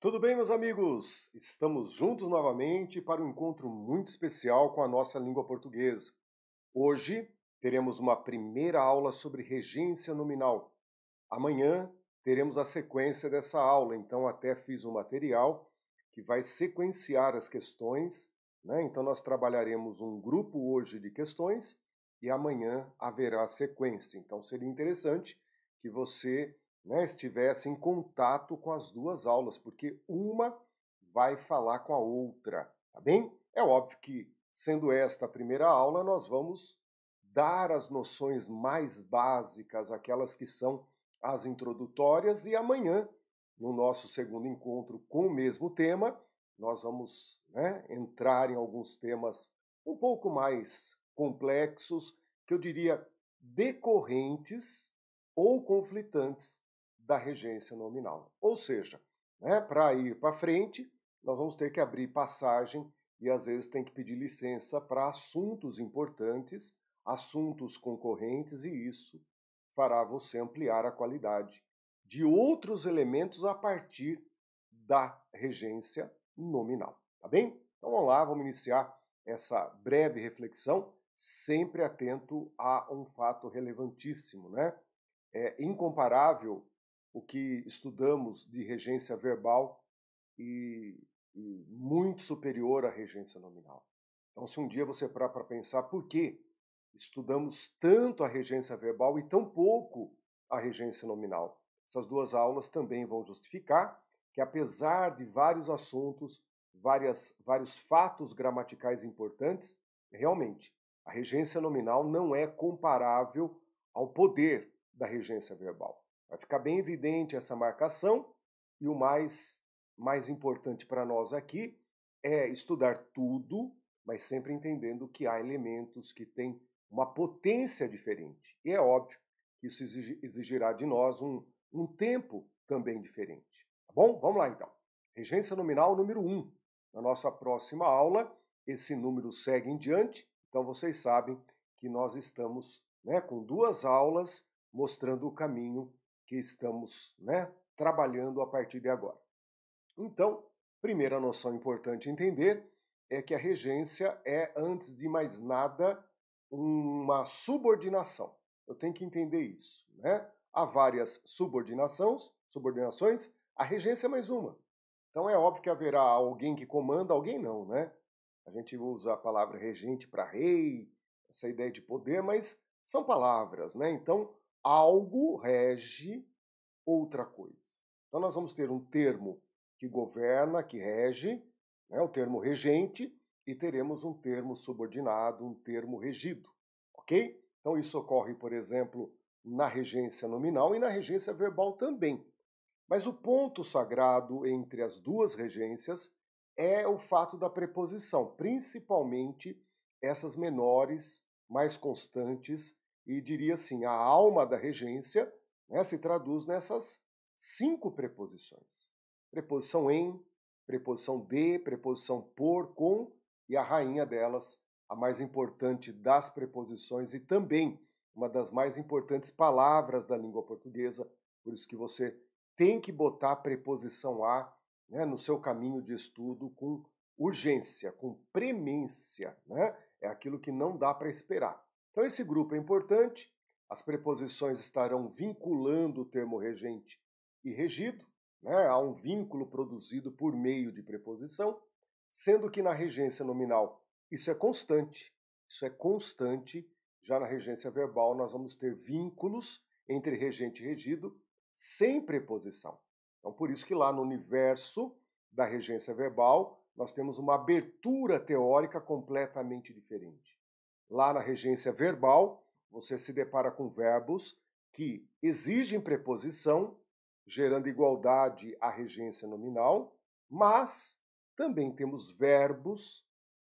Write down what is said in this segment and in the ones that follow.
Tudo bem, meus amigos? Estamos juntos novamente para um encontro muito especial com a nossa língua portuguesa. Hoje teremos uma primeira aula sobre regência nominal. Amanhã teremos a sequência dessa aula, então até fiz um material que vai sequenciar as questões, né? Então nós trabalharemos um grupo hoje de questões e amanhã haverá sequência. Então seria interessante que você, né, estivesse em contato com as duas aulas, porque uma vai falar com a outra, tá bem? É óbvio que, sendo esta a primeira aula, nós vamos dar as noções mais básicas, aquelas que são as introdutórias, e amanhã, no nosso segundo encontro com o mesmo tema, nós vamos, né, entrar em alguns temas um pouco mais complexos, que eu diria decorrentes ou conflitantes da regência nominal. Ou seja, né, para ir para frente, nós vamos ter que abrir passagem e às vezes tem que pedir licença para assuntos importantes, assuntos concorrentes, e isso fará você ampliar a qualidade de outros elementos a partir da regência nominal, tá bem? Então vamos lá, vamos iniciar essa breve reflexão, sempre atento a um fato relevantíssimo, né? É incomparável o que estudamos de regência verbal e, muito superior à regência nominal. Então, se um dia você parar para pensar por que estudamos tanto a regência verbal e tão pouco a regência nominal, essas duas aulas também vão justificar que, apesar de vários assuntos, vários fatos gramaticais importantes, realmente a regência nominal não é comparável ao poder da regência verbal. Vai ficar bem evidente essa marcação e o mais importante para nós aqui é estudar tudo, mas sempre entendendo que há elementos que têm uma potência diferente. E é óbvio que isso exigirá de nós um tempo também diferente. Tá bom? Vamos lá então. Regência nominal número 1. Na nossa próxima aula, esse número segue em diante. Então vocês sabem que nós estamos, né, com duas aulas mostrando o caminho que estamos, né, trabalhando a partir de agora. Então, primeira noção importante entender é que a regência é, antes de mais nada, uma subordinação. Eu tenho que entender isso, né? Há várias subordinações, a regência é mais uma. Então é óbvio que haverá alguém que comanda, alguém não, né? A gente usa a palavra regente para rei, essa ideia de poder, mas são palavras, né? Então, algo rege outra coisa. Então nós vamos ter um termo que governa, que rege, né, o termo regente, e teremos um termo subordinado, um termo regido, ok? Então isso ocorre, por exemplo, na regência nominal e na regência verbal também. Mas o ponto sagrado entre as duas regências é o fato da preposição, principalmente essas menores, mais constantes, e diria assim, a alma da regência, né, se traduz nessas 5 preposições. Preposição em, preposição de, preposição por, com, e a rainha delas, a mais importante das preposições e também uma das mais importantes palavras da língua portuguesa, por isso que você tem que botar a preposição a, né, no seu caminho de estudo com urgência, com premência, né? É aquilo que não dá para esperar. Então esse grupo é importante, as preposições estarão vinculando o termo regente e regido, né? Há um vínculo produzido por meio de preposição, sendo que na regência nominal isso é constante, já na regência verbal nós vamos ter vínculos entre regente e regido sem preposição. Então, por isso que lá no universo da regência verbal, nós temos uma abertura teórica completamente diferente. Lá na regência verbal, você se depara com verbos que exigem preposição, gerando igualdade à regência nominal, mas também temos verbos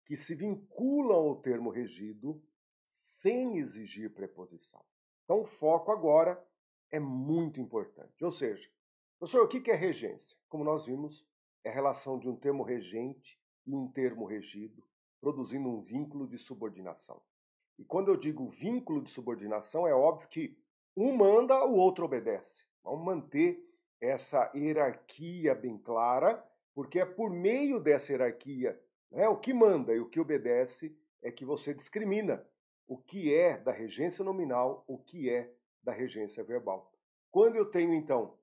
que se vinculam ao termo regido sem exigir preposição. Então, o foco agora é muito importante. Ou seja, professor, o que é regência? Como nós vimos, é a relação de um termo regente e um termo regido, produzindo um vínculo de subordinação. E quando eu digo vínculo de subordinação, é óbvio que um manda, o outro obedece. Vamos manter essa hierarquia bem clara, porque é por meio dessa hierarquia, né, o que manda e o que obedece é que você discrimina o que é da regência nominal, o que é da regência verbal. Quando eu tenho, então,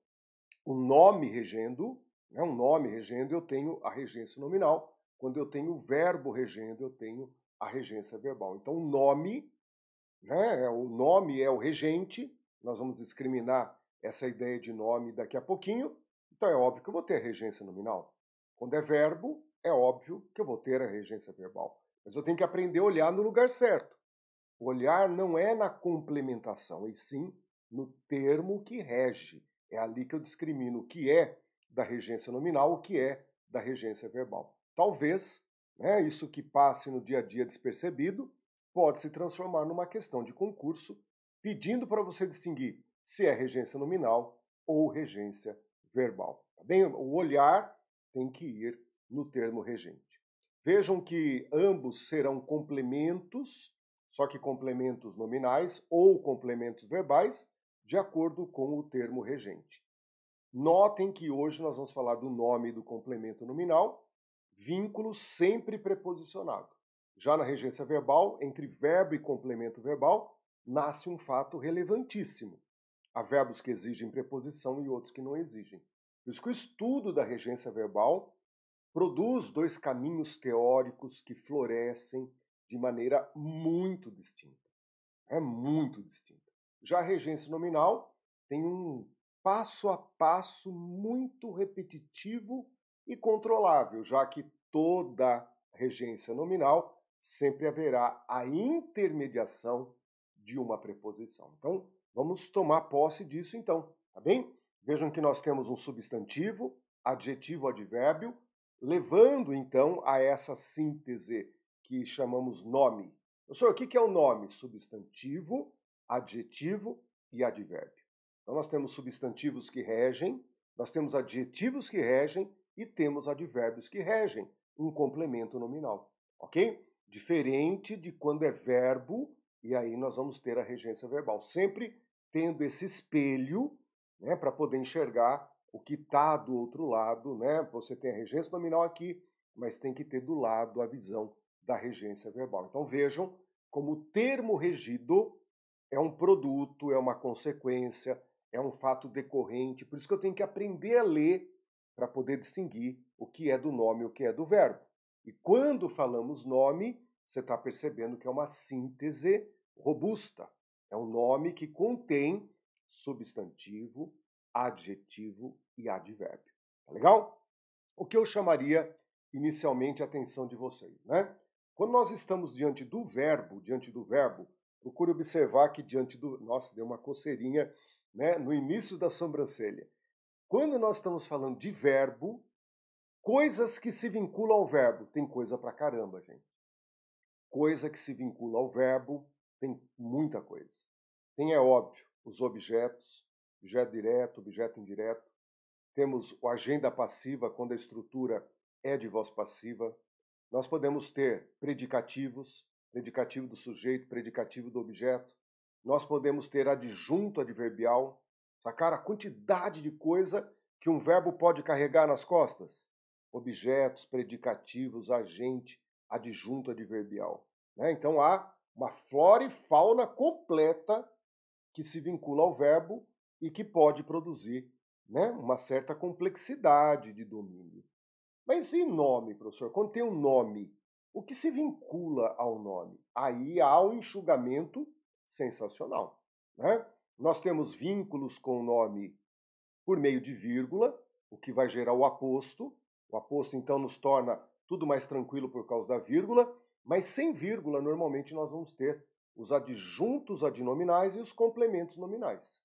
o nome regendo, né, um nome regendo, eu tenho a regência nominal. Quando eu tenho o verbo regendo, eu tenho a regência verbal. Então, o nome é o regente, nós vamos discriminar essa ideia de nome daqui a pouquinho, então é óbvio que eu vou ter a regência nominal. Quando é verbo, é óbvio que eu vou ter a regência verbal. Mas eu tenho que aprender a olhar no lugar certo. O olhar não é na complementação, e sim no termo que rege. É ali que eu discrimino o que é da regência nominal, o que é da regência verbal. Talvez, né, isso que passe no dia a dia despercebido, pode se transformar numa questão de concurso, pedindo para você distinguir se é regência nominal ou regência verbal. Tá bem? O olhar tem que ir no termo regente. Vejam que ambos serão complementos, só que complementos nominais ou complementos verbais, de acordo com o termo regente. Notem que hoje nós vamos falar do nome do complemento nominal, vínculo sempre preposicionado. Já na regência verbal, entre verbo e complemento verbal, nasce um fato relevantíssimo. Há verbos que exigem preposição e outros que não exigem. Por isso que o estudo da regência verbal produz dois caminhos teóricos que florescem de maneira muito distinta. É muito distinta. Já a regência nominal tem um passo a passo muito repetitivo e controlável, já que toda regência nominal sempre haverá a intermediação de uma preposição. Então, vamos tomar posse disso então, tá bem? Vejam que nós temos um substantivo, adjetivo, advérbio, levando então a essa síntese que chamamos nome. Professor, o que é o nome? Substantivo, adjetivo e advérbio. Então nós temos substantivos que regem, nós temos adjetivos que regem e temos advérbios que regem, um complemento nominal, ok? Diferente de quando é verbo, e aí nós vamos ter a regência verbal, sempre tendo esse espelho, né, para poder enxergar o que está do outro lado, né? Você tem a regência nominal aqui, mas tem que ter do lado a visão da regência verbal. Então vejam como o termo regido é um produto, é uma consequência, é um fato decorrente. Por isso que eu tenho que aprender a ler para poder distinguir o que é do nome e o que é do verbo. E quando falamos nome, você está percebendo que é uma síntese robusta. É um nome que contém substantivo, adjetivo e advérbio. Tá legal? O que eu chamaria inicialmente a atenção de vocês, né? Quando nós estamos diante do verbo, procure observar que diante do... Nossa, deu uma coceirinha, né, no início da sobrancelha. Quando nós estamos falando de verbo, coisas que se vinculam ao verbo, tem coisa pra caramba, gente. Coisa que se vincula ao verbo, tem muita coisa. Tem, é óbvio, os objetos, objeto direto, objeto indireto. Temos o agenda passiva, quando a estrutura é de voz passiva. Nós podemos ter predicativos, predicativo do sujeito, predicativo do objeto. Nós podemos ter adjunto adverbial. Sacaram a quantidade de coisa que um verbo pode carregar nas costas? Objetos, predicativos, agente, adjunto adverbial. Né? Então há uma flora e fauna completa que se vincula ao verbo e que pode produzir, né, uma certa complexidade de domínio. Mas e nome, professor? Quando tem um nome, o que se vincula ao nome? Aí há um enxugamento sensacional, né? Nós temos vínculos com o nome por meio de vírgula, o que vai gerar o aposto. O aposto, então, nos torna tudo mais tranquilo por causa da vírgula, mas sem vírgula, normalmente, nós vamos ter os adjuntos adnominais e os complementos nominais.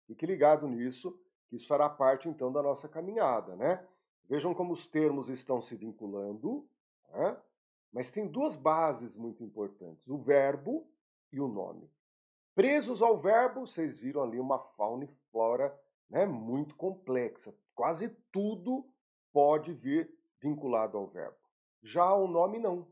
Fique ligado nisso, que isso fará parte, então, da nossa caminhada, né? Vejam como os termos estão se vinculando, né? Mas tem duas bases muito importantes, o verbo e o nome. Presos ao verbo, vocês viram ali uma fauna e flora, né, muito complexa. Quase tudo pode vir vinculado ao verbo. Já o nome não.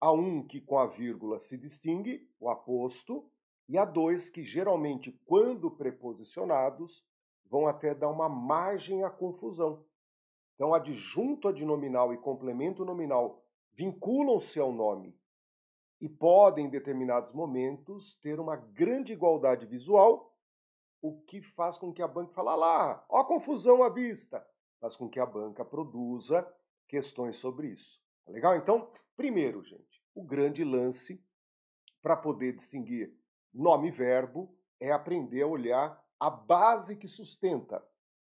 Há um que com a vírgula se distingue, o aposto, e há dois que geralmente, quando preposicionados, vão até dar uma margem à confusão. Então, adjunto adnominal e complemento nominal vinculam-se ao nome e podem, em determinados momentos, ter uma grande igualdade visual, o que faz com que a banca fale, lá, ó a confusão à vista, faz com que a banca produza questões sobre isso. Tá legal? Então, primeiro, gente, o grande lance para poder distinguir nome e verbo é aprender a olhar a base que sustenta,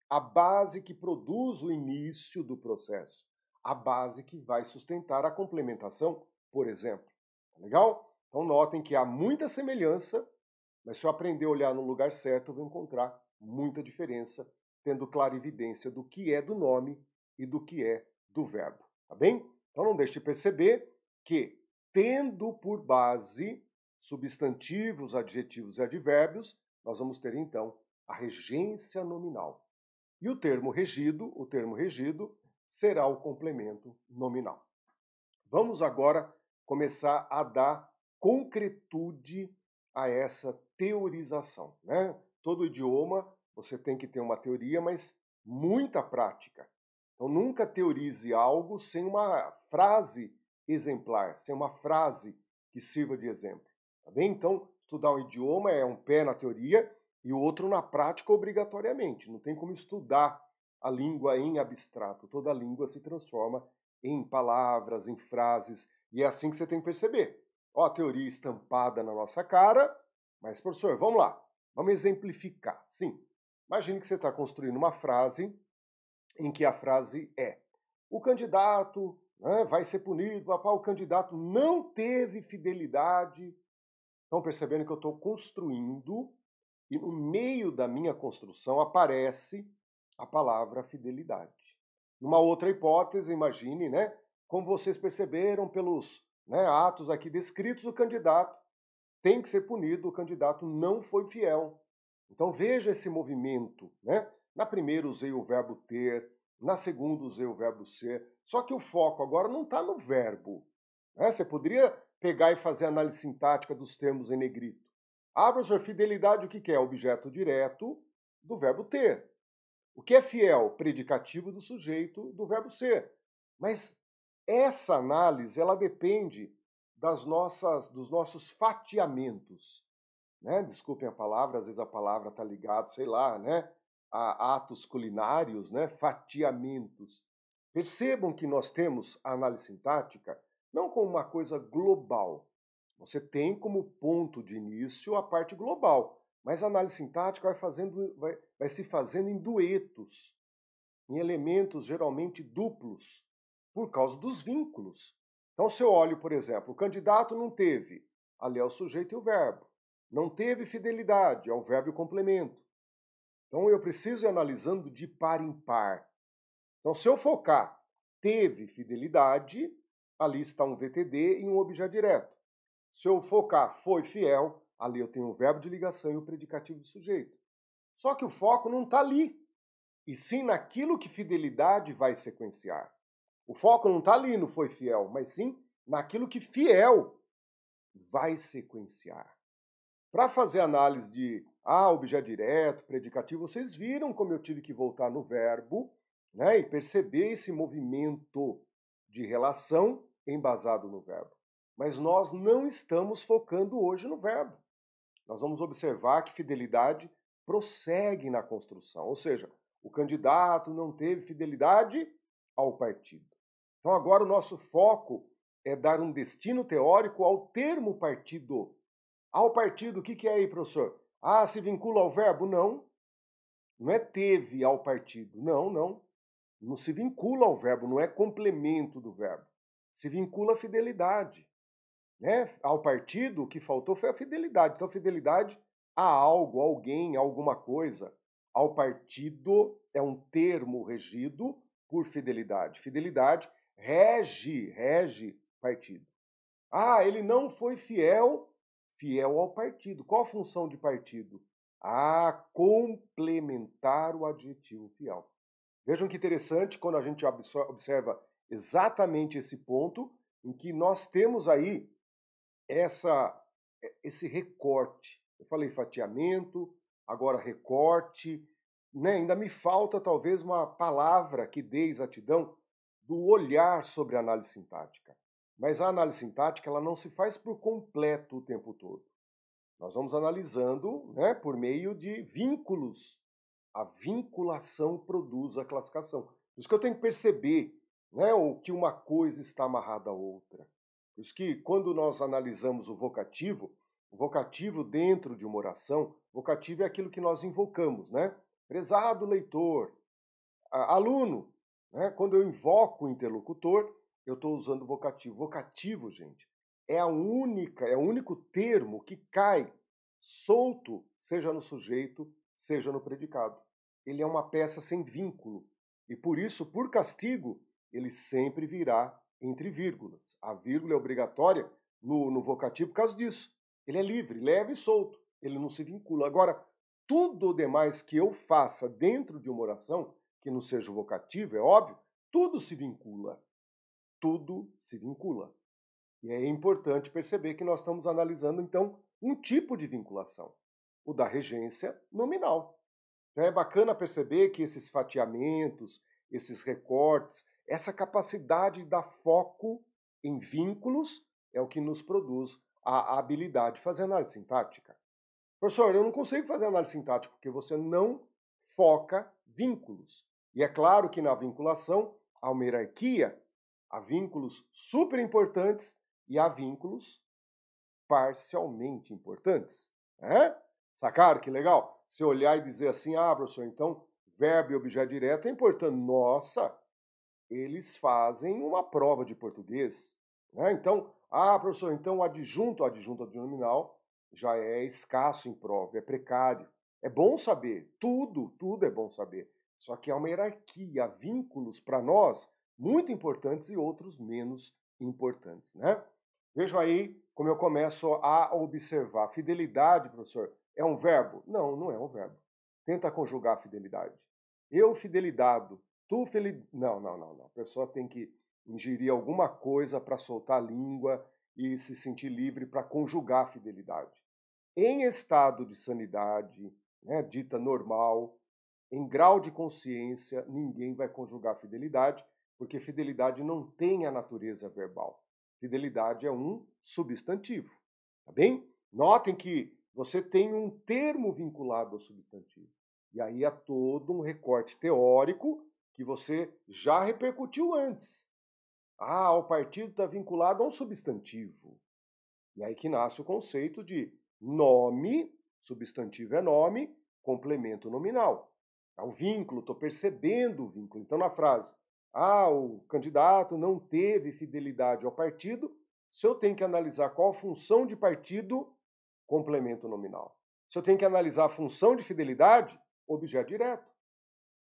a base que produz o início do processo, a base que vai sustentar a complementação, por exemplo. Tá legal? Então notem que há muita semelhança, mas se eu aprender a olhar no lugar certo, eu vou encontrar muita diferença, tendo clarividência do que é do nome e do que é do verbo. Tá bem? Então não deixe de perceber que, tendo por base substantivos, adjetivos e advérbios, nós vamos ter então a regência nominal. E o termo regido será o complemento nominal. Vamos agora começar a dar concretude a essa teorização, né? Todo idioma você tem que ter uma teoria, mas muita prática. Então nunca teorize algo sem uma frase exemplar, sem uma frase que sirva de exemplo, tá bem? Então estudar um idioma é um pé na teoria e o outro na prática obrigatoriamente. Não tem como estudar a língua em abstrato. Toda língua se transforma em palavras, em frases, e é assim que você tem que perceber. Ó, a teoria estampada na nossa cara, mas, professor, vamos lá, vamos exemplificar. Sim, imagine que você está construindo uma frase em que a frase é: o candidato, né, vai ser punido, o candidato não teve fidelidade. Estão percebendo que eu estou construindo e no meio da minha construção aparece a palavra fidelidade. Numa outra hipótese, imagine, né, como vocês perceberam pelos atos aqui descritos, o candidato tem que ser punido, o candidato não foi fiel. Então veja esse movimento, né? Na primeira usei o verbo ter, na segunda usei o verbo ser, só que o foco agora não está no verbo. Né? Você poderia pegar e fazer a análise sintática dos termos em negrito. Ah, professor, fidelidade o que é? Objeto direto do verbo ter. O que é fiel? Predicativo do sujeito do verbo ser. Mas essa análise, ela depende dos nossos fatiamentos. Né? Desculpem a palavra, às vezes a palavra está ligada, sei lá, né, a atos culinários, né, fatiamentos. Percebam que nós temos a análise sintática não como uma coisa global. Você tem como ponto de início a parte global, mas a análise sintática vai se fazendo em duetos, em elementos geralmente duplos, por causa dos vínculos. Então, se eu olho, por exemplo, o candidato não teve, ali é o sujeito e o verbo. Não teve fidelidade, é o verbo e o complemento. Então, eu preciso ir analisando de par em par. Então, se eu focar teve fidelidade, ali está um VTD e um objeto direto. Se eu focar foi fiel, ali eu tenho o verbo de ligação e o predicativo do sujeito. Só que o foco não está ali, e sim naquilo que fidelidade vai sequenciar. O foco não está ali no foi fiel, mas sim naquilo que fiel vai sequenciar. Para fazer análise de objeto direto, predicativo, vocês viram como eu tive que voltar no verbo, né, e perceber esse movimento de relação embasado no verbo. Mas nós não estamos focando hoje no verbo. Nós vamos observar que fidelidade prossegue na construção, ou seja, o candidato não teve fidelidade ao partido. Então agora o nosso foco é dar um destino teórico ao termo partido. Ao partido, o que é aí, professor? Se vincula ao verbo? Não. Não é teve ao partido. Não, não. Não se vincula ao verbo, não é complemento do verbo. Se vincula à fidelidade. Né? Ao partido, o que faltou foi a fidelidade. Então, a fidelidade a algo, a alguém, a alguma coisa. Ao partido é um termo regido por fidelidade. Fidelidade rege partido. Ele não foi fiel ao partido. Qual a função de partido? Complementar o adjetivo fiel. Vejam que interessante quando a gente observa exatamente esse ponto em que nós temos aí esse recorte. Eu falei fatiamento, agora recorte, né, ainda me falta talvez uma palavra que dê exatidão do olhar sobre a análise sintática. Mas a análise sintática ela não se faz por completo o tempo todo. Nós vamos analisando, né, por meio de vínculos. A vinculação produz a classificação. Por isso que eu tenho que perceber, né, o que uma coisa está amarrada à outra. Por isso que quando nós analisamos o vocativo dentro de uma oração, vocativo é aquilo que nós invocamos, né? Prezado leitor, aluno, né? Quando eu invoco o interlocutor, eu estou usando vocativo. Vocativo, gente, é o único termo que cai solto, seja no sujeito, seja no predicado. Ele é uma peça sem vínculo. E por isso, por castigo, ele sempre virá entre vírgulas. A vírgula é obrigatória no vocativo por causa disso. Ele é livre, leve e solto. Ele não se vincula. Agora, tudo o demais que eu faça dentro de uma oração, que não seja o vocativo, é óbvio, tudo se vincula. Tudo se vincula. E é importante perceber que nós estamos analisando, então, um tipo de vinculação, o da regência nominal. Então é bacana perceber que esses fatiamentos, esses recortes, essa capacidade de dar foco em vínculos é o que nos produz a habilidade de fazer análise sintática. Professor, eu não consigo fazer análise sintática porque você não foca vínculos. E é claro que na vinculação há uma hierarquia, há vínculos super importantes e há vínculos parcialmente importantes. Né? Sacaram que legal? Se olhar e dizer assim, professor, então verbo e objeto direto é importante. Nossa, eles fazem uma prova de português. Né? Então, professor, então o adjunto adnominal já é escasso em prova, é precário. É bom saber, tudo é bom saber. Só que há uma hierarquia, há vínculos para nós muito importantes e outros menos importantes, né? Vejam aí como eu começo a observar. Fidelidade, professor, é um verbo? Não, não é um verbo. Tenta conjugar fidelidade. Eu fidelidado, tu feliz. Não, não, não, não. A pessoa tem que ingerir alguma coisa para soltar a língua e se sentir livre para conjugar fidelidade. Em estado de sanidade, né, dita normal, em grau de consciência, ninguém vai conjugar fidelidade, porque fidelidade não tem a natureza verbal. Fidelidade é um substantivo, tá bem? Notem que você tem um termo vinculado ao substantivo. E aí há todo um recorte teórico que você já repercutiu antes. O partido está vinculado a um substantivo. E aí que nasce o conceito de nome, substantivo é nome, complemento nominal. O vínculo, estou percebendo o vínculo. Então, na frase, o candidato não teve fidelidade ao partido, se eu tenho que analisar qual a função de partido, complemento nominal. Se eu tenho que analisar a função de fidelidade, objeto direto.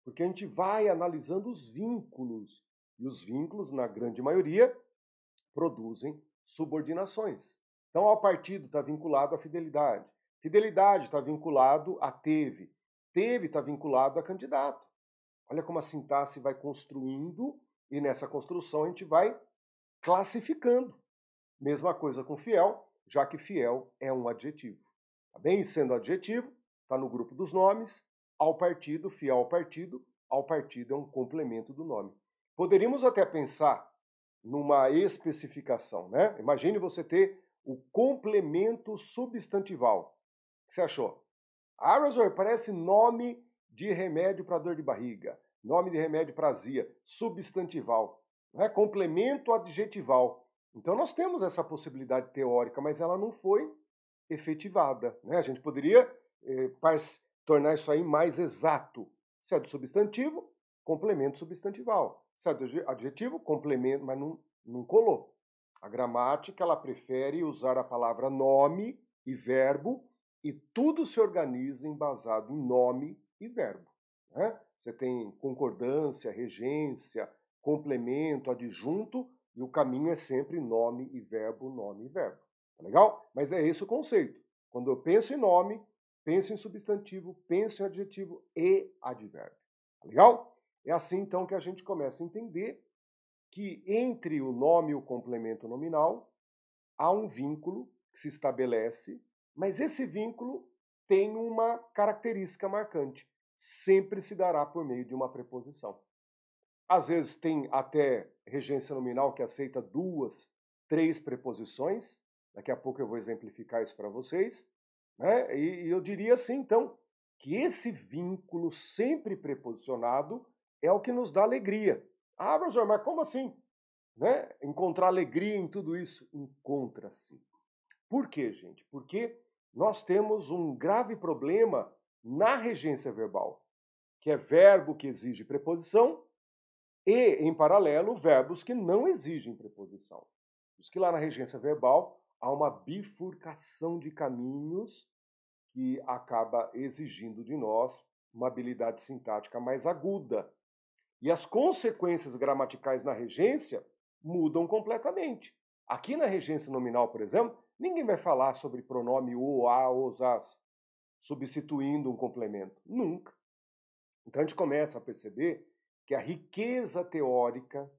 Porque a gente vai analisando os vínculos. E os vínculos, na grande maioria, produzem subordinações. Então, o partido está vinculado à fidelidade. Fidelidade está vinculado a teve. Teve está vinculado a candidato. Olha como a sintaxe vai construindo e nessa construção a gente vai classificando. Mesma coisa com fiel, já que fiel é um adjetivo. Tá bem? Sendo adjetivo, está no grupo dos nomes, ao partido, fiel ao partido é um complemento do nome. Poderíamos até pensar numa especificação, né? Imagine você ter o complemento substantival. O que você achou? Professor, parece nome de remédio para dor de barriga, nome de remédio para azia, substantival, né? Complemento adjetival. Então nós temos essa possibilidade teórica, mas ela não foi efetivada, né? A gente poderia tornar isso aí mais exato. Se é do substantivo, complemento substantival. Se é do adjetivo, complemento, mas não colou. A gramática, ela prefere usar a palavra nome e verbo e tudo se organiza embasado em nome e verbo. Né? Você tem concordância, regência, complemento, adjunto e o caminho é sempre nome e verbo, nome e verbo. Tá legal? Mas é esse o conceito. Quando eu penso em nome, penso em substantivo, penso em adjetivo e advérbio. Tá legal? É assim, então, que a gente começa a entender que entre o nome e o complemento nominal há um vínculo que se estabelece, mas esse vínculo tem uma característica marcante. sempre se dará por meio de uma preposição. Às vezes tem até regência nominal que aceita 2, 3 preposições. Daqui a pouco eu vou exemplificar isso para vocês, né? E eu diria assim, então, que esse vínculo sempre preposicionado é o que nos dá alegria. Ah, professor, mas como assim? Né? Encontrar alegria em tudo isso? Encontra-se. Por quê, gente? Porque nós temos um grave problema na regência verbal, que é verbo que exige preposição e, em paralelo, verbos que não exigem preposição. Por isso que lá na regência verbal há uma bifurcação de caminhos que acaba exigindo de nós uma habilidade sintática mais aguda. E as consequências gramaticais na regência mudam completamente. Aqui na regência nominal, por exemplo, ninguém vai falar sobre pronome o, a, os, as, substituindo um complemento. Nunca. Então a gente começa a perceber que a riqueza teórica,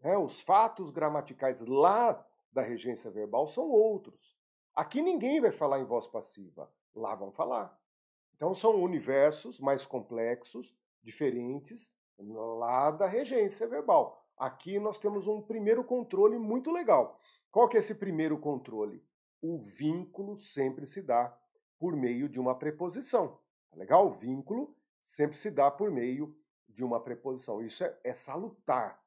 né, os fatos gramaticais lá da regência verbal são outros. Aqui ninguém vai falar em voz passiva, lá vão falar. Então são universos mais complexos, diferentes, lá da regência verbal. Aqui nós temos um primeiro controle muito legal. Qual que é esse primeiro controle? O vínculo sempre se dá por meio de uma preposição. Tá legal? O vínculo sempre se dá por meio de uma preposição. Isso é salutar.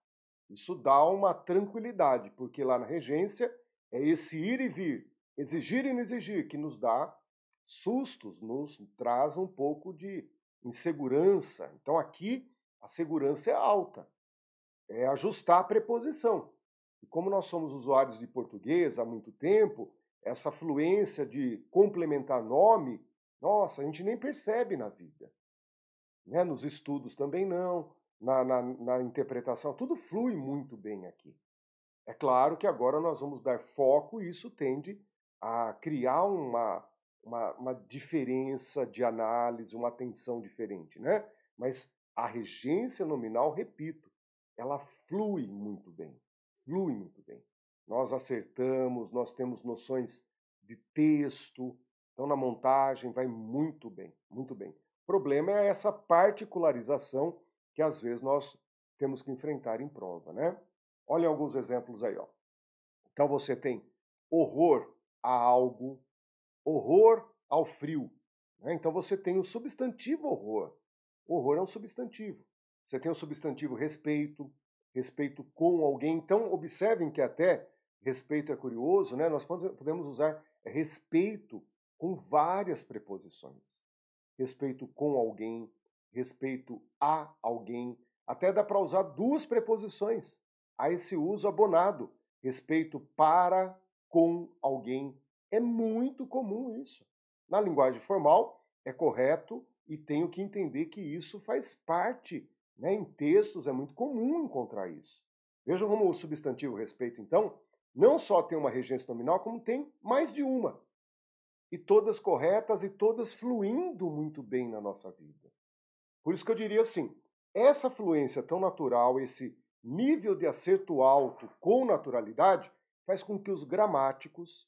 Isso dá uma tranquilidade, porque lá na regência é esse ir e vir, exigir e não exigir, que nos dá sustos, nos traz um pouco de insegurança. Então aqui a segurança é alta, é ajustar a preposição. E como nós somos usuários de português há muito tempo, essa fluência de complementar nome, nossa, a gente nem percebe na vida. Né? Nos estudos também não, na interpretação, tudo flui muito bem aqui. É claro que agora nós vamos dar foco e isso tende a criar uma diferença de análise, uma atenção diferente, né? Mas a regência nominal, repito, ela flui muito bem, flui muito bem. Nós acertamos, nós temos noções de texto, então na montagem vai muito bem, muito bem. O problema é essa particularização que às vezes nós temos que enfrentar em prova, né? Olha alguns exemplos aí, ó. Então você tem horror a algo, horror ao frio. Né? Então você tem o substantivo horror. Horror é um substantivo. Você tem o substantivo respeito, respeito com alguém. Então observem que até respeito é curioso, né? Nós podemos usar respeito com várias preposições. Respeito com alguém, respeito a alguém. Até dá para usar 2 preposições. Há esse uso abonado. Respeito para, com alguém. É muito comum isso. Na linguagem formal, é correto e tenho que entender que isso faz parte, né? Em textos é muito comum encontrar isso. Vejam como o substantivo respeito, então, não só tem uma regência nominal, como tem mais de uma. E todas corretas e todas fluindo muito bem na nossa vida. Por isso que eu diria assim, essa fluência tão natural, esse nível de acerto alto com naturalidade, faz com que os gramáticos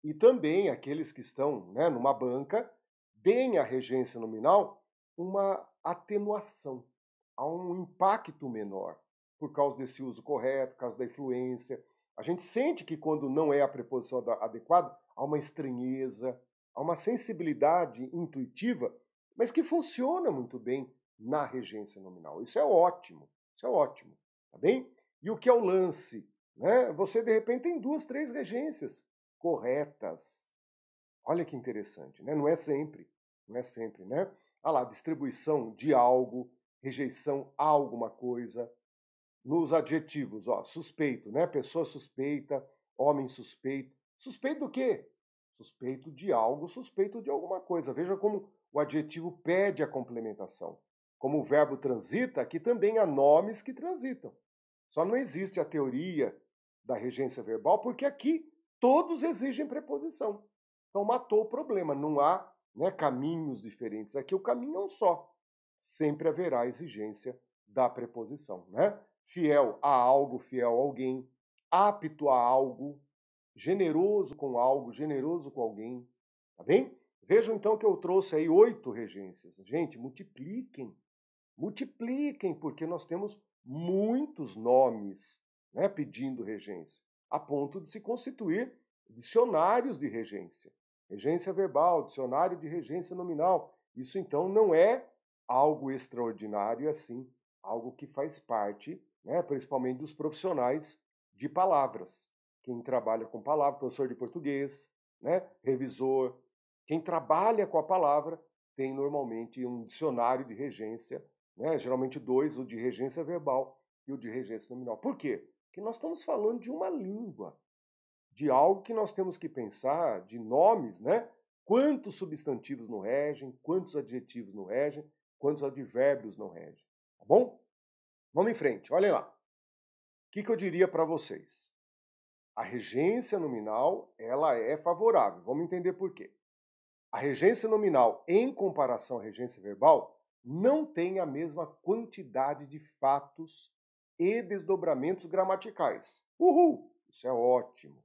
e também aqueles que estão, né, numa banca deem à regência nominal uma atenuação, há um impacto menor por causa desse uso correto, por causa da influência. A gente sente que quando não é a preposição adequada, há uma estranheza, há uma sensibilidade intuitiva, mas que funciona muito bem na regência nominal. Isso é ótimo, tá bem? E o que é o lance? Né? Você, de repente, tem 2, 3 regências corretas. Olha que interessante, né? Não é sempre, né? Ah lá, distribuição de algo, rejeição a alguma coisa. Nos adjetivos, ó, suspeito, né? Pessoa suspeita, homem suspeito. Suspeito do quê? Suspeito de algo, suspeito de alguma coisa. Veja como o adjetivo pede a complementação. Como o verbo transita, aqui também há nomes que transitam. Só não existe a teoria da regência verbal, porque aqui todos exigem preposição. Então matou o problema, não há, né, caminhos diferentes. Aqui o caminho é um só. Sempre haverá exigência da preposição, né? Fiel a algo, fiel a alguém, apto a algo, generoso com algo, generoso com alguém, tá bem? Vejam então que eu trouxe aí 8 regências. Gente, multipliquem, multipliquem, porque nós temos muitos nomes, né, pedindo regência, a ponto de se constituir dicionários de regência. Regência verbal, dicionário de regência nominal. Isso então não é algo extraordinário, é sim algo que faz parte, né, principalmente dos profissionais de palavras. Quem trabalha com palavra, professor de português, né, revisor, quem trabalha com a palavra tem normalmente um dicionário de regência, né, geralmente 2, o de regência verbal e o de regência nominal. Por quê? Porque nós estamos falando de uma língua, de algo que nós temos que pensar, de nomes, né? Quantos substantivos não regem, quantos adjetivos não regem, quantos advérbios não regem. Tá bom? Vamos em frente, olhem lá. O que eu diria para vocês? A regência nominal, ela é favorável. Vamos entender por quê. A regência nominal, em comparação à regência verbal, não tem a mesma quantidade de fatos e desdobramentos gramaticais. Uhul! Isso é ótimo.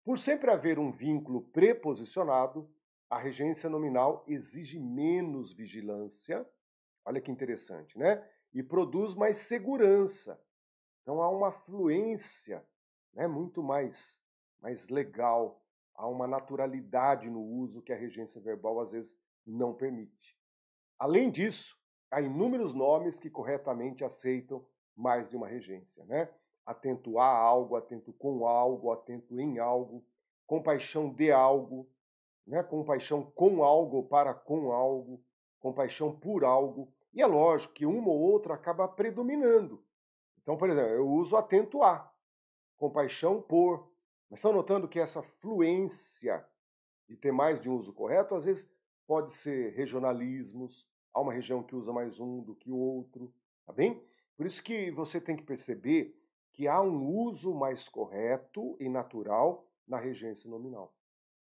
Por sempre haver um vínculo preposicionado, a regência nominal exige menos vigilância, olha que interessante, né? E produz mais segurança. Então há uma fluência, né, muito mais legal, há uma naturalidade no uso que a regência verbal às vezes não permite. Além disso, há inúmeros nomes que corretamente aceitam mais de uma regência, né? Atento a algo, atento com algo, atento em algo, compaixão de algo, né? Compaixão com algo, para com algo, compaixão por algo. E é lógico que uma ou outra acaba predominando. Então, por exemplo, eu uso atento a, compaixão por. Mas estão notando que essa fluência de ter mais de um uso correto, às vezes pode ser regionalismos, há uma região que usa mais um do que o outro, tá bem? Por isso que você tem que perceber que há um uso mais correto e natural na regência nominal.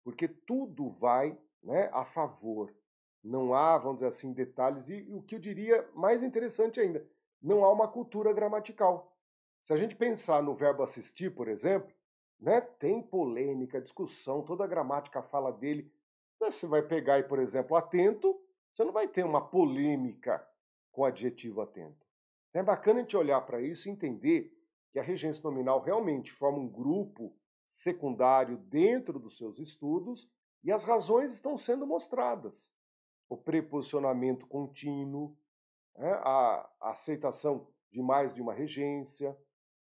Porque tudo vai, né, a favor. Não há, vamos dizer assim, detalhes. E o que eu diria mais interessante ainda, não há uma cultura gramatical. Se a gente pensar no verbo assistir, por exemplo, né, tem polêmica, discussão, toda a gramática fala dele. Você vai pegar aí, por exemplo, atento, você não vai ter uma polêmica com o adjetivo atento. Então é bacana a gente olhar para isso e entender que a regência nominal realmente forma um grupo secundário dentro dos seus estudos e as razões estão sendo mostradas. O preposicionamento contínuo, né, a aceitação de mais de uma regência,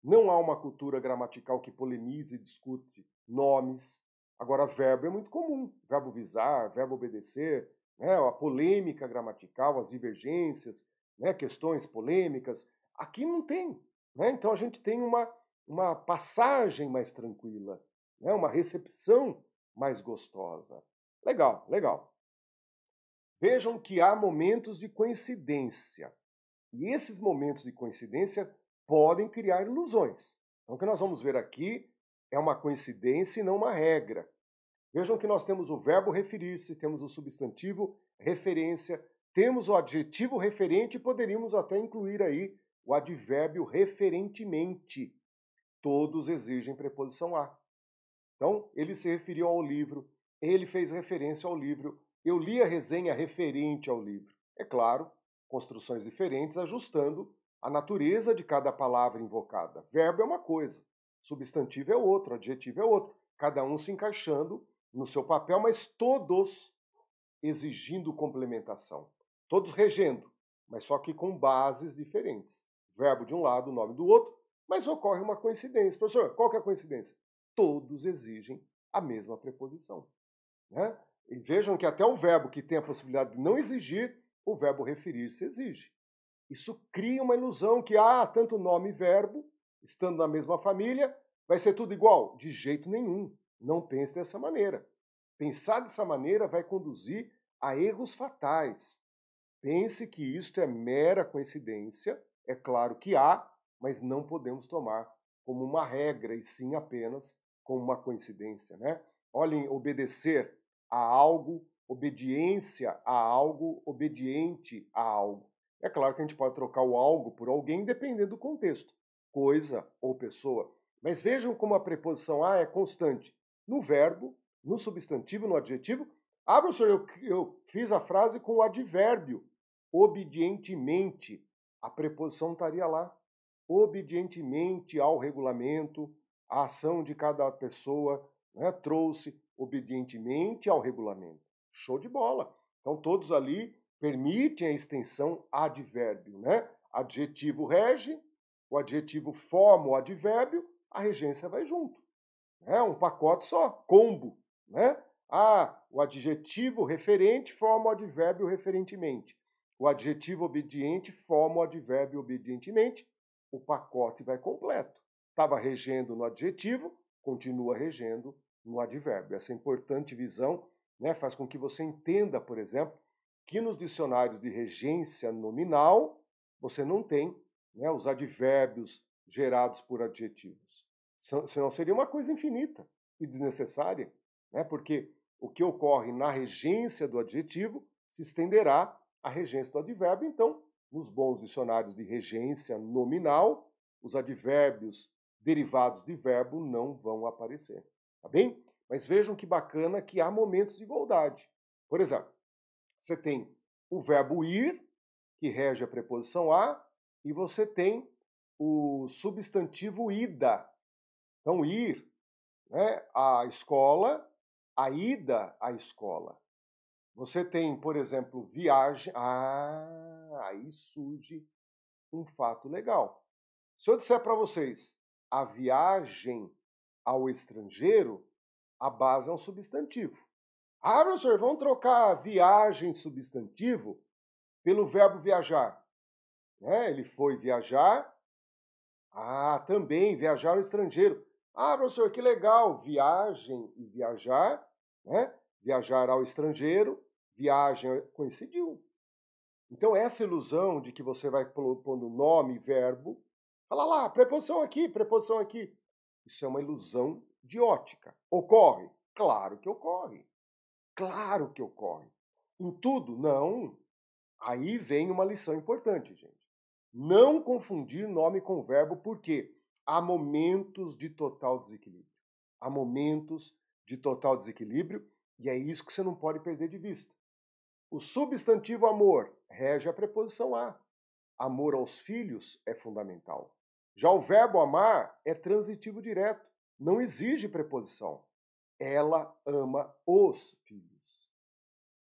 não há uma cultura gramatical que polemize e discute nomes. Agora, verbo é muito comum. Verbo visar, verbo obedecer, né, a polêmica gramatical, as divergências, né, questões polêmicas. Aqui não tem. Né? Então, a gente tem uma passagem mais tranquila, né, uma recepção mais gostosa. Legal, legal. Vejam que há momentos de coincidência. E esses momentos de coincidência podem criar ilusões. Então, o que nós vamos ver aqui é uma coincidência e não uma regra. Vejam que nós temos o verbo referir-se, temos o substantivo referência, temos o adjetivo referente e poderíamos até incluir aí o advérbio referentemente. Todos exigem preposição a. Então, ele se referiu ao livro, ele fez referência ao livro, eu li a resenha referente ao livro. É claro, construções diferentes, ajustando a natureza de cada palavra invocada. Verbo é uma coisa, substantivo é outro, adjetivo é outro. Cada um se encaixando no seu papel, mas todos exigindo complementação. Todos regendo, mas só que com bases diferentes. Verbo de um lado, nome do outro, mas ocorre uma coincidência. Professor, qual que é a coincidência? Todos exigem a mesma preposição. Né? E vejam que até o verbo que tem a possibilidade de não exigir, o verbo referir-se exige. Isso cria uma ilusão que, tanto nome e verbo, estando na mesma família, vai ser tudo igual. De jeito nenhum. Não pense dessa maneira. Pensar dessa maneira vai conduzir a erros fatais. Pense que isto é mera coincidência. É claro que há, mas não podemos tomar como uma regra, e sim apenas como uma coincidência. Né? Olhem, obedecer a algo, obediência a algo, obediente a algo. É claro que a gente pode trocar o algo por alguém dependendo do contexto, coisa ou pessoa. Mas vejam como a preposição a é constante no verbo, no substantivo, no adjetivo, Ah, professor, eu fiz a frase com o advérbio, obedientemente. A preposição estaria lá. Obedientemente ao regulamento, a ação de cada pessoa, né, trouxe obedientemente ao regulamento. Show de bola. Então, todos ali permitem a extensão advérbio, né? Adjetivo rege, o adjetivo forma o advérbio, a regência vai junto. É um pacote só, combo, né? Ah, o adjetivo referente forma o advérbio referentemente. O adjetivo obediente forma o advérbio obedientemente. O pacote vai completo. Estava regendo no adjetivo, continua regendo no advérbio. Essa importante visão, né, faz com que você entenda, por exemplo, que nos dicionários de regência nominal você não tem, né, os advérbios gerados por adjetivos. Senão seria uma coisa infinita e desnecessária, né? Porque o que ocorre na regência do adjetivo se estenderá à regência do advérbio. Então, nos bons dicionários de regência nominal, os advérbios derivados de verbo não vão aparecer, tá bem? Mas vejam que bacana que há momentos de igualdade. Por exemplo, você tem o verbo ir, que rege a preposição a, e você tem o substantivo ida. Então, ir, né, à escola, a ida à escola. Você tem, por exemplo, viagem. Ah, aí surge um fato legal. Se eu disser para vocês a viagem ao estrangeiro, a base é um substantivo. Ah, professor, vamos trocar viagem substantivo pelo verbo viajar. Né? Ele foi viajar. Ah, também viajar ao estrangeiro. Ah, professor, que legal! Viagem e viajar, né? Viajar ao estrangeiro, viagem coincidiu. Então, essa ilusão de que você vai pondo nome e verbo, fala lá, preposição aqui, isso é uma ilusão de ótica. Ocorre? Claro que ocorre. Claro que ocorre. Em tudo? Não. Aí vem uma lição importante, gente. Não confundir nome com verbo, porque há momentos de total desequilíbrio. Há momentos de total desequilíbrio e é isso que você não pode perder de vista. O substantivo amor rege a preposição a. Amor aos filhos é fundamental. Já o verbo amar é transitivo direto, não exige preposição. Ela ama os filhos.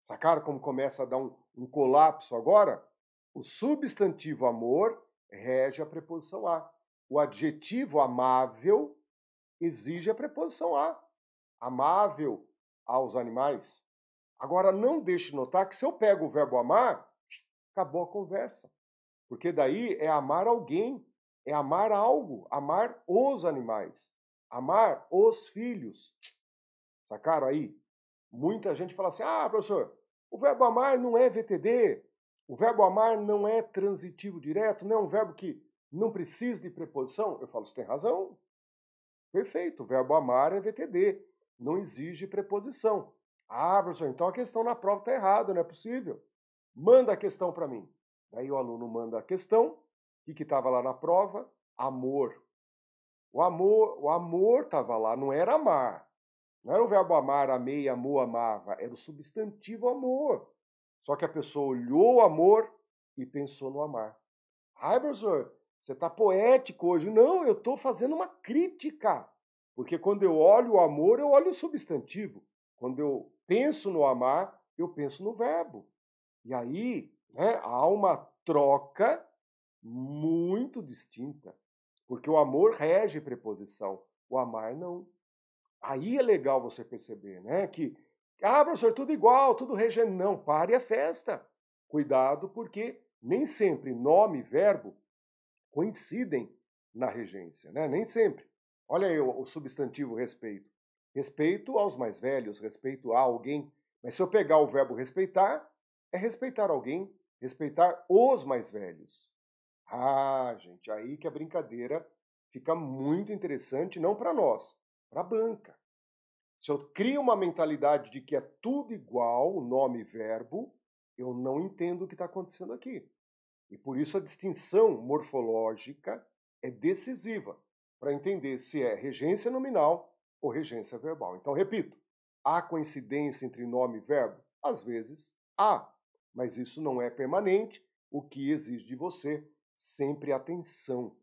Sacaram como começa a dar um colapso agora? O substantivo amor rege a preposição a. O adjetivo amável exige a preposição a. Amável aos animais. Agora, não deixe de notar que se eu pego o verbo amar, acabou a conversa. Porque daí é amar alguém, é amar algo, amar os animais, amar os filhos. Sacaram aí? Muita gente fala assim, ah, professor, o verbo amar não é VTD, o verbo amar não é transitivo direto, não é um verbo que não precisa de preposição. Eu falo, você tem razão. Perfeito, o verbo amar é VTD, não exige preposição. Ah, professor, então a questão na prova está errada, não é possível. Manda a questão para mim. Daí o aluno manda a questão, o que estava lá na prova? Amor. O amor estava lá, não era amar. Não era o verbo amar, amei, amou, amava. Era o substantivo amor. Só que a pessoa olhou o amor e pensou no amar. Ai, professor, você está poético hoje. Não, eu estou fazendo uma crítica. Porque quando eu olho o amor, eu olho o substantivo. Quando eu penso no amar, eu penso no verbo. E aí, né, há uma troca muito distinta. Porque o amor rege preposição, o amar não. Aí é legal você perceber, né, que, ah, professor, tudo igual, tudo regendo. Não, pare a festa. Cuidado, porque nem sempre nome e verbo coincidem na regência, né? Nem sempre. Olha aí o substantivo respeito. Respeito aos mais velhos, respeito a alguém. Mas se eu pegar o verbo respeitar, é respeitar alguém, respeitar os mais velhos. Ah, gente, aí que a brincadeira fica muito interessante, não para nós, para a banca. Se eu crio uma mentalidade de que é tudo igual, nome e verbo, eu não entendo o que está acontecendo aqui. E por isso a distinção morfológica é decisiva para entender se é regência nominal ou regência verbal. Então, repito, Há coincidência entre nome e verbo? Às vezes há, mas isso não é permanente, o que exige de você sempre atenção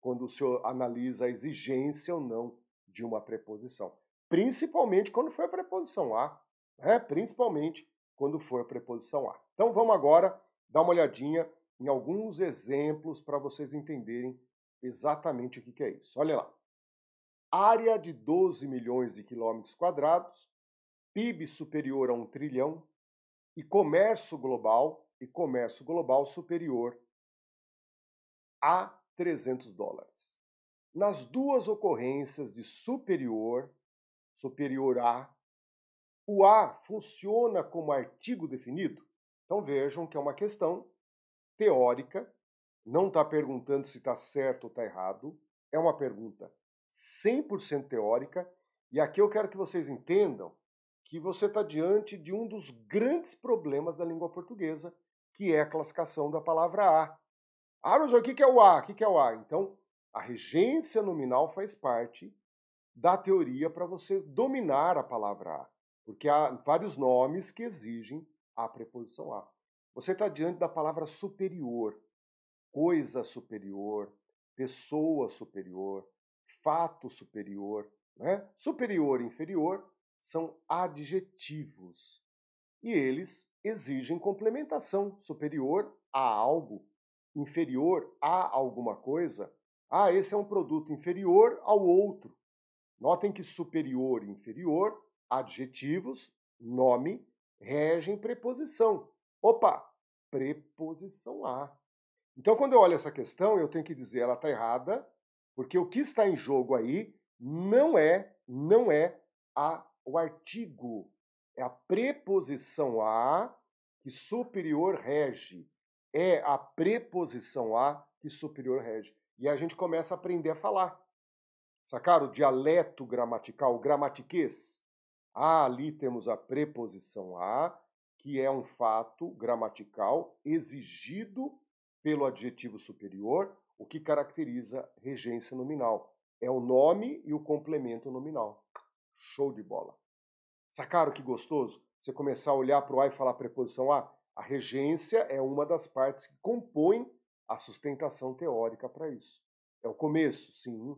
quando o senhor analisa a exigência ou não de uma preposição. Principalmente quando for a preposição a, né? Principalmente quando for a preposição a. Então vamos agora dar uma olhadinha em alguns exemplos para vocês entenderem exatamente o que é isso. Olha lá. Área de 12 milhões de quilômetros quadrados, PIB superior a 1 trilhão e comércio global superior a 300 dólares. Nas duas ocorrências de superior a, o a funciona como artigo definido? Então vejam que é uma questão teórica, não está perguntando se está certo ou está errado, é uma pergunta 100% teórica, e aqui eu quero que vocês entendam que você está diante de um dos grandes problemas da língua portuguesa, que é a classificação da palavra a. Ah, mas o que é o a? O que é o a? Então, a regência nominal faz parte da teoria para você dominar a palavra a, porque há vários nomes que exigem a preposição a. Você está diante da palavra superior, coisa superior, pessoa superior, fato superior, né? Superior e inferior são adjetivos e eles exigem complementação. Superior a algo, inferior a alguma coisa. Ah, esse é um produto inferior ao outro. Notem que superior e inferior, adjetivos, nome, regem preposição. Opa, preposição a. Então, quando eu olho essa questão, eu tenho que dizer ela está errada, porque o que está em jogo aí não é o artigo, é a preposição a que superior rege. É a preposição a que superior rege. E a gente começa a aprender a falar. Sacaram? O dialeto gramatical, o gramatiquês. Ah, ali temos a preposição a, que é um fato gramatical exigido pelo adjetivo superior, o que caracteriza regência nominal. É o nome e o complemento nominal. Show de bola. Sacaram que gostoso? Você começar a olhar para o a e falar preposição a? A regência é uma das partes que compõem a sustentação teórica para isso. É o começo, sim.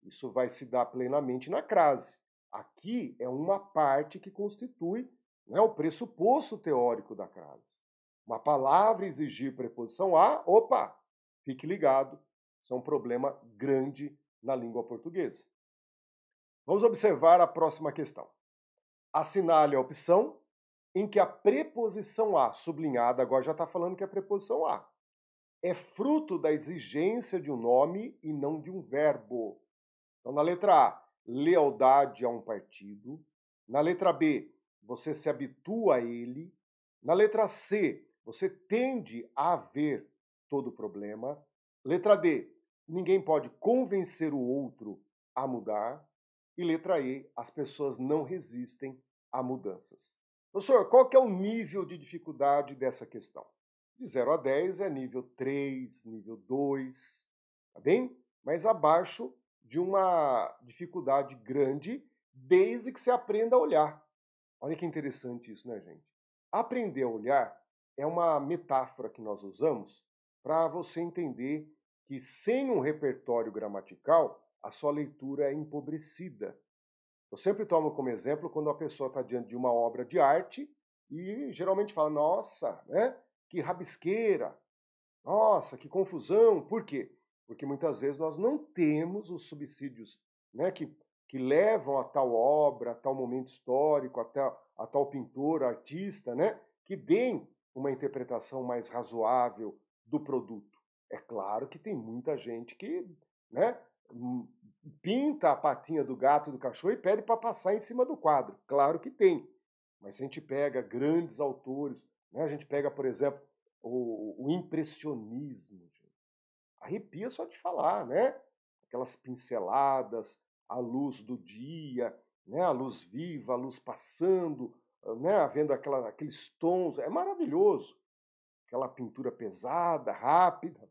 Isso vai se dar plenamente na crase. Aqui é uma parte que constitui, né, o pressuposto teórico da crase. Uma palavra exigir preposição a, opa, fique ligado, isso é um problema grande na língua portuguesa. Vamos observar a próxima questão. Assinale a opção em que a preposição a, sublinhada, agora já está falando que é a preposição a, é fruto da exigência de um nome e não de um verbo. Então, na letra A, lealdade a um partido. Na letra B, você se habitua a ele. Na letra C, você tende a ver todo o problema. Letra D, ninguém pode convencer o outro a mudar. E letra E, as pessoas não resistem a mudanças. Professor, qual que é o nível de dificuldade dessa questão? De 0 a 10 é nível 3, nível 2, tá bem? Mas abaixo de uma dificuldade grande, desde que você aprenda a olhar. Olha que interessante isso, né, gente? Aprender a olhar é uma metáfora que nós usamos para você entender que sem um repertório gramatical, a sua leitura é empobrecida. Eu sempre tomo como exemplo quando a pessoa está diante de uma obra de arte e geralmente fala, nossa, né, que rabisqueira, nossa, que confusão. Por quê? Porque muitas vezes nós não temos os subsídios, né, que levam a tal obra, a tal momento histórico, a tal pintor, artista, né, que deem uma interpretação mais razoável do produto. É claro que tem muita gente que, né, pinta a patinha do gato e do cachorro e pede para passar em cima do quadro. Claro que tem. Mas se a gente pega grandes autores, né, a gente pega, por exemplo, o impressionismo, gente. Arrepia só de falar, né? Aquelas pinceladas, a luz do dia, né? A luz viva, a luz passando, né? Havendo aqueles tons, é maravilhoso. Aquela pintura pesada, rápida,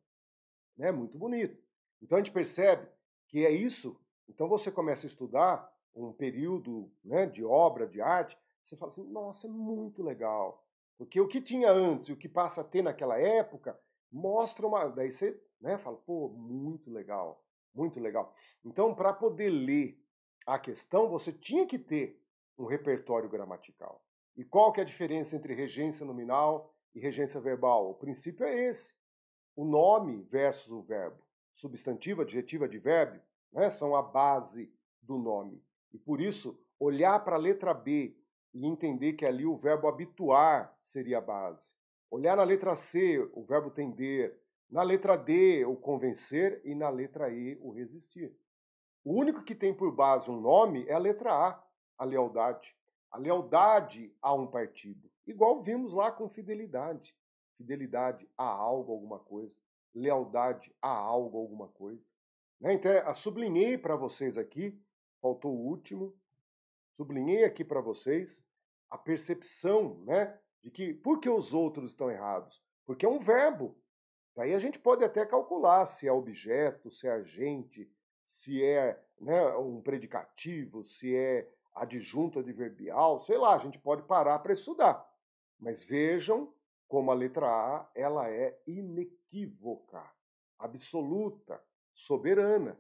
né? Muito bonito. Então a gente percebe que é isso. Então você começa a estudar um período, né, de obra, de arte, você fala assim, nossa, é muito legal. Porque o que tinha antes e o que passa a ter naquela época mostra uma. Daí você, né, fala, pô, muito legal, muito legal. Então, para poder ler a questão, você tinha que ter um repertório gramatical. E qual que é a diferença entre regência nominal e regência verbal? O princípio é esse. O nome versus o verbo. Substantivo, adjetivo, advérbio, né, são a base do nome. E por isso, olhar para a letra B e entender que ali o verbo habituar seria a base. Olhar na letra C, o verbo tender. Na letra D, o convencer. E na letra E, o resistir. O único que tem por base um nome é a letra a lealdade. A lealdade a um partido. Igual vimos lá com fidelidade. Fidelidade a algo, alguma coisa. Lealdade a algo, alguma coisa. Né? Então, sublinhei para vocês aqui, faltou o último, sublinhei aqui para vocês a percepção, né, de que por que os outros estão errados? Porque é um verbo. Daí a gente pode até calcular se é objeto, se é agente, se é, né, um predicativo, se é adjunto adverbial, sei lá, a gente pode parar para estudar. Mas vejam como a letra A, ela é inequívoca, absoluta, soberana.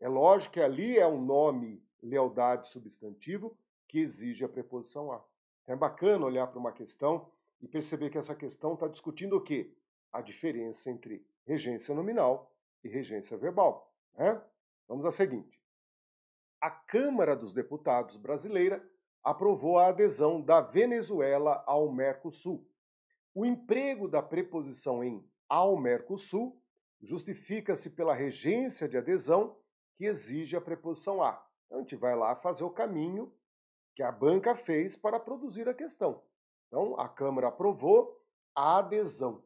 É lógico que ali é um nome, lealdade substantivo, que exige a preposição a. Então é bacana olhar para uma questão e perceber que essa questão está discutindo o quê? A diferença entre regência nominal e regência verbal. Né? Vamos à seguinte. A Câmara dos Deputados brasileira aprovou a adesão da Venezuela ao Mercosul. O emprego da preposição em ao Mercosul justifica-se pela regência de adesão que exige a preposição a. Então a gente vai lá fazer o caminho que a banca fez para produzir a questão. Então a Câmara aprovou a adesão.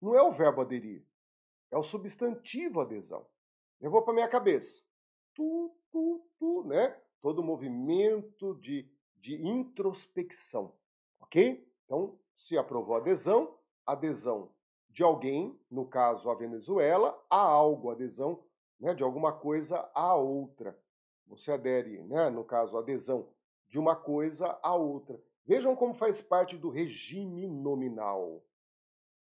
Não é o verbo aderir, é o substantivo adesão. Eu vou para minha cabeça. Tu, né? Todo movimento de introspecção, ok? Então, se aprovou a adesão de alguém, no caso a Venezuela, a algo, adesão, né, de alguma coisa a outra. Você adere, né, no caso, adesão de uma coisa a outra. Vejam como faz parte do regime nominal.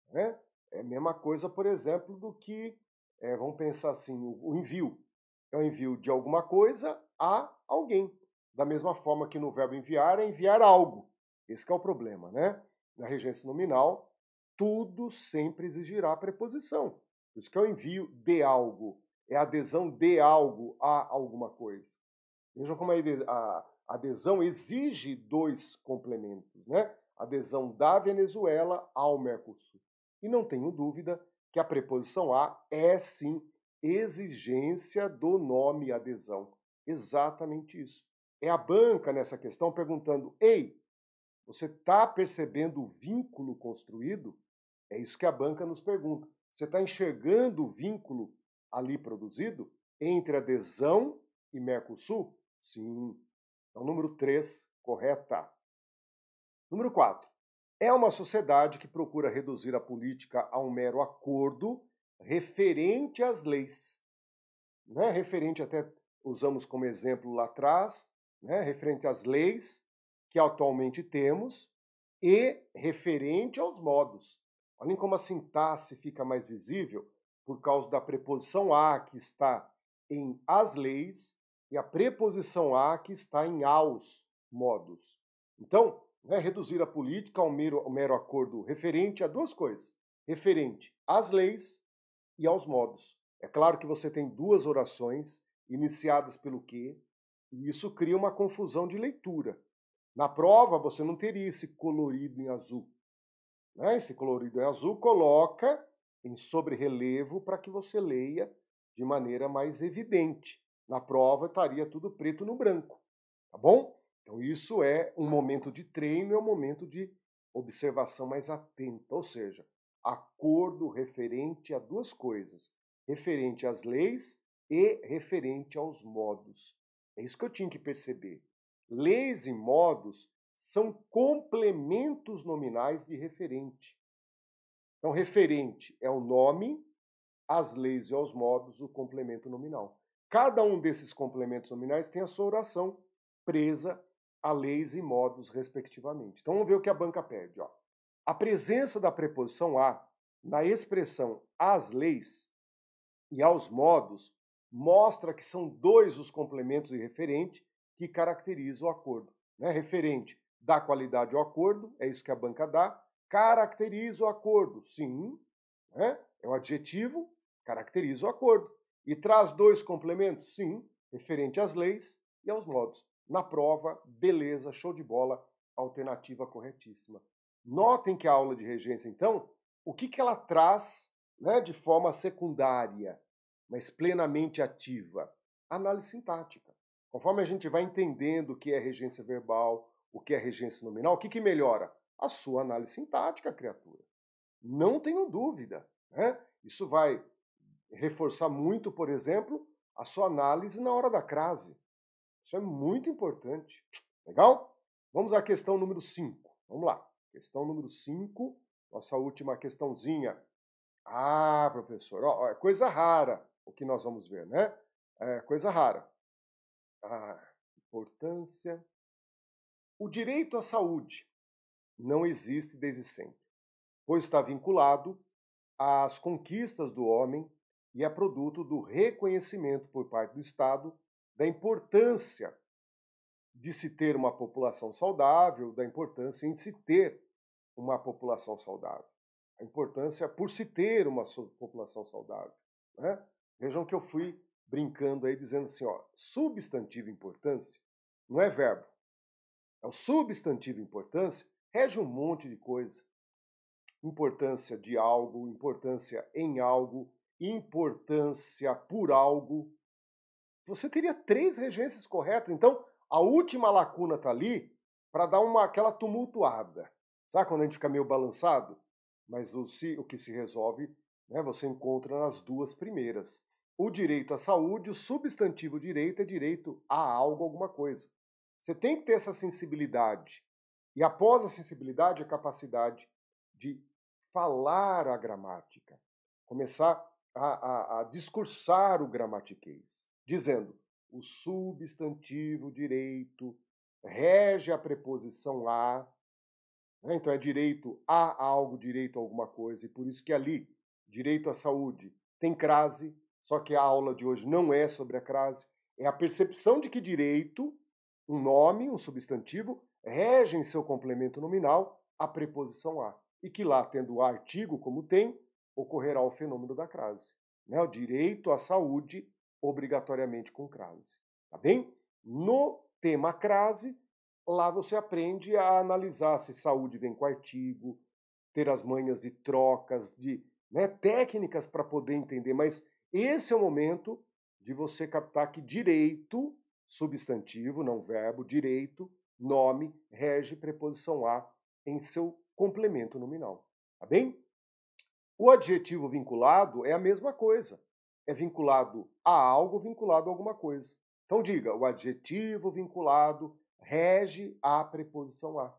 Né? É a mesma coisa, por exemplo, do que, vamos pensar assim, o envio. É o envio de alguma coisa a alguém. Da mesma forma que no verbo enviar, é enviar algo. Esse é o problema, né? Na regência nominal, tudo sempre exigirá a preposição. Por isso que é o envio de algo. É a adesão de algo a alguma coisa. Vejam como a adesão exige dois complementos, né? Adesão da Venezuela ao Mercosul. E não tenho dúvida que a preposição a é sim exigência do nome adesão. Exatamente isso. É a banca nessa questão perguntando: ei, você está percebendo o vínculo construído? É isso que a banca nos pergunta. Você está enxergando o vínculo ali produzido entre adesão e Mercosul? Sim. Então, número 3, correta. Número 4. É uma sociedade que procura reduzir a política a um mero acordo referente às leis. Né? Referente, até usamos como exemplo lá atrás, né? Referente às leis que atualmente temos e referente aos modos. Olhem como a sintaxe fica mais visível por causa da preposição a que está em as leis e a preposição a que está em aos modos. Então, né, reduzir a política a um mero acordo referente a duas coisas: referente às leis e aos modos. É claro que você tem duas orações iniciadas pelo que, e isso cria uma confusão de leitura. Na prova, você não teria esse colorido em azul. Né? Esse colorido em azul coloca em sobrerrelevo para que você leia de maneira mais evidente. Na prova estaria tudo preto no branco, tá bom? Então isso é um momento de treino, é um momento de observação mais atenta, ou seja, acordo referente a duas coisas, referente às leis e referente aos modos. É isso que eu tinha que perceber. Leis e modos são complementos nominais de referente. Então, referente é o nome, as leis e os modos, o complemento nominal. Cada um desses complementos nominais tem a sua oração presa a leis e modos, respectivamente. Então vamos ver o que a banca pede. Ó. A presença da preposição a na expressão às leis e aos modos mostra que são dois os complementos e referente que caracterizam o acordo. Né? Referente dá qualidade ao acordo, é isso que a banca dá. Caracteriza o acordo, sim. Né? É o adjetivo, caracteriza o acordo. E traz dois complementos, sim, referente às leis e aos modos. Na prova, beleza, show de bola, alternativa corretíssima. Notem que a aula de regência, então, o que ela traz, né, de forma secundária, mas plenamente ativa? Análise sintática. Conforme a gente vai entendendo o que é regência verbal, o que é regência nominal, o que melhora? A sua análise sintática, criatura. Não tenho dúvida. Né? Isso vai reforçar muito, por exemplo, a sua análise na hora da crase. Isso é muito importante. Legal? Vamos à questão número 5. Vamos lá. Questão número 5, nossa última questãozinha. Ah, professor, ó, é coisa rara o que nós vamos ver, né? É coisa rara. Importância. O direito à saúde não existe desde sempre, pois está vinculado às conquistas do homem e é produto do reconhecimento por parte do Estado da importância de se ter uma população saudável, da importância em se ter uma população saudável. A importância por se ter uma população saudável. Né? Vejam que eu fui brincando aí, dizendo assim, ó, substantivo importância não é verbo. É o substantivo importância, rege um monte de coisa. Importância de algo, importância em algo, importância por algo. Você teria 3 regências corretas. Então, a última lacuna está ali para dar aquela tumultuada. Sabe quando a gente fica meio balançado? Mas o que se resolve, né, você encontra nas duas primeiras. O direito à saúde, o substantivo direito é direito a algo, alguma coisa. Você tem que ter essa sensibilidade. E após a sensibilidade, a capacidade de falar a gramática. Começar a discursar o gramatiquês, dizendo o substantivo direito rege a preposição a, né? Então é direito a algo, direito a alguma coisa, e por isso que ali, direito à saúde, tem crase, só que a aula de hoje não é sobre a crase, é a percepção de que direito, um nome, um substantivo, rege em seu complemento nominal a preposição a, e que lá, tendo o artigo como tem, ocorrerá o fenômeno da crase. Né? O direito à saúde, obrigatoriamente com crase. Tá bem? No tema crase, lá você aprende a analisar se saúde vem com artigo, ter as manhas de trocas, de técnicas para poder entender, mas esse é o momento de você captar que direito, substantivo, não verbo, direito, nome, rege preposição a em seu complemento nominal. Tá bem? O adjetivo vinculado é a mesma coisa. É vinculado a algo, vinculado a alguma coisa. Então diga, o adjetivo vinculado rege a preposição a.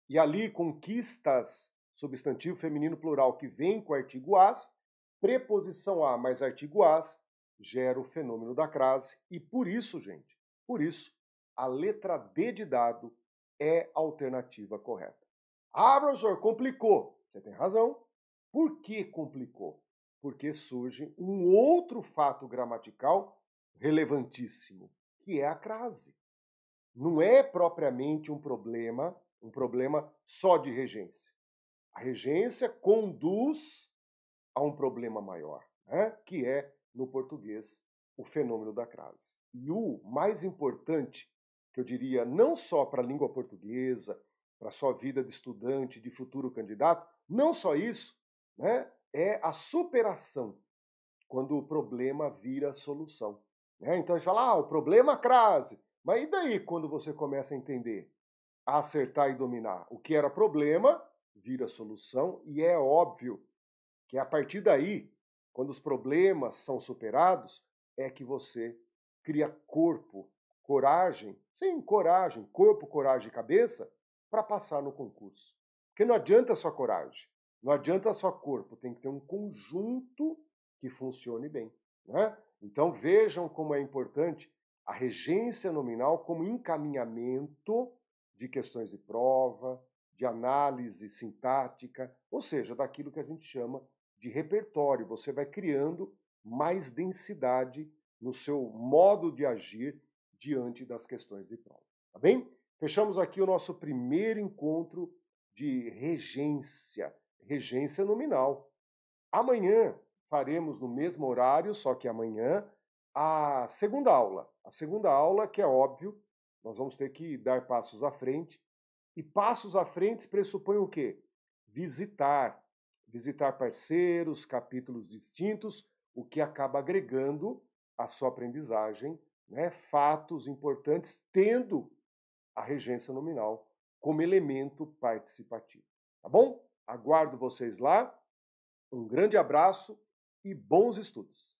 E ali, conquistas, substantivo feminino plural que vem com o artigo as, preposição a mais artigo as, gera o fenômeno da crase. E por isso, gente, por isso, a letra D de dado é a alternativa correta. Ah, professor, complicou. Você tem razão. Por que complicou? Porque surge um outro fato gramatical relevantíssimo, que é a crase. Não é propriamente um problema só de regência. A regência conduz a um problema maior, né? Que é, no português, o fenômeno da crase. E o mais importante, que eu diria, não só para a língua portuguesa, para a sua vida de estudante, de futuro candidato, não só isso, né? É a superação, quando o problema vira solução. Né? Então a gente fala, o problema é a crase. Mas e daí quando você começa a entender, a acertar e dominar? O que era problema vira solução e é óbvio que a partir daí, quando os problemas são superados, é que você cria corpo, coragem, sim, coragem, corpo, coragem e cabeça para passar no concurso. Porque não adianta só coragem, não adianta só corpo, tem que ter um conjunto que funcione bem. Né? Então vejam como é importante a regência nominal como encaminhamento de questões de prova, de análise sintática, ou seja, daquilo que a gente chama de repertório. Você vai criando mais densidade no seu modo de agir diante das questões de prova. Tá bem? Fechamos aqui o nosso primeiro encontro de regência, regência nominal. Amanhã faremos no mesmo horário, só que amanhã, a segunda aula. A segunda aula, que é óbvio, nós vamos ter que dar passos à frente. E passos à frente pressupõe o quê? Visitar. Visitar parceiros, capítulos distintos, o que acaba agregando a sua aprendizagem, né? Fatos importantes, tendo a regência nominal como elemento participativo. Tá bom? Aguardo vocês lá. Um grande abraço e bons estudos!